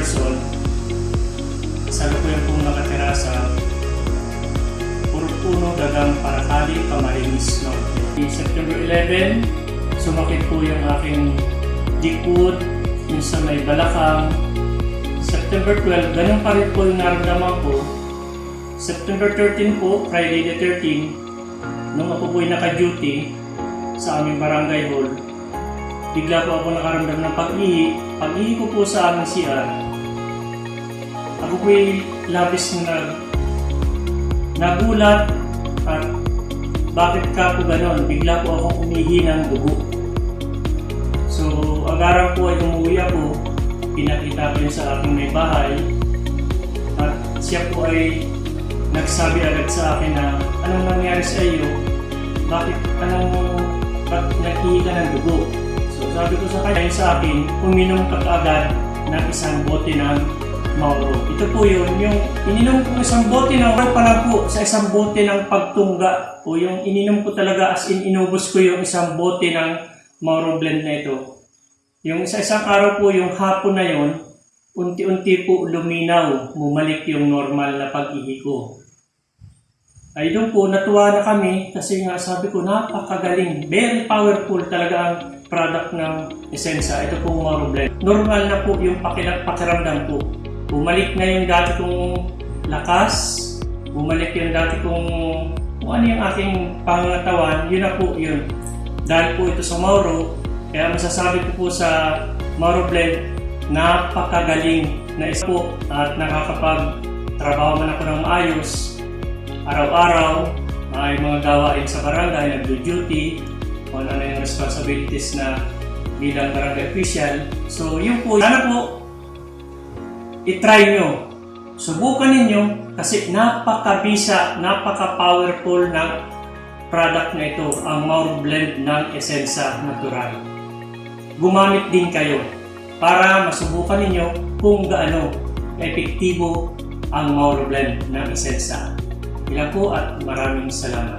person. Salukuyan pong nakatira sa Purupuno, Dagang, Paracali, Camarines Norte. September 11, sumakit po yung aking likod, yung sa may balakang. September 12, ganun pa rin po yung naramdaman ko. September 13 po, Friday the 13, nung ako po'y naka-duty sa aming barangay hall, bigla po ako nakaramdam ng pag-ihi. Pag-ihi ko po sa aming CR, ako po'y labis na nagulat at bakit ka po ganon? Bigla po akong umihi ng dugo. So, agaran po ay umuwi ako, pinakita ko yun sa aking may bahay at siya po ay nagsabi agad sa akin na anong nangyari sa iyo? Bakit nag-ihi ka ng dugo? So sabi ko sa kanya sa akin, uminom ka agad ng isang bote ng Mauro. Ito po yun, yung ininom ko isang bote ng Mauro pala po sa isang bote ng pagtungga. O yung ininom ko talaga as in inubos ko yung isang bote ng Mauro blend na ito. Yung isang araw po, yung hapon na yun, unti-unti po luminaw, bumalik yung normal na pag-ihi ko. Ay doon po, natuwa na kami kasi nga sabi ko, napakagaling, very powerful talaga ang product ng Essensa. Ito pong Mauro Blend. Normal na po yung pakiramdam po. Bumalik na yung dati kong lakas, bumalik yung dati kung ano yung aking pangatawan, yun na po yun. Dahil po ito sa Mauro, kaya masasabi ko po sa Mauro Blend, napakagaling na isa po at nakakapag-trabaho man ako ng maayos. Araw-araw, may mga gawain sa barangay, nag-duty, kung ano yung responsibilities na bilang barangay official. So yun po, sana po, itry nyo. Subukan ninyo kasi napakabisa, napaka-powerful ng product na ito, ang Mauro Blend ng Essensa Natural. Gumamit din kayo para masubukan ninyo kung gaano epektibo ang Mauro Blend ng Essensa. Ilan po at maraming salamat.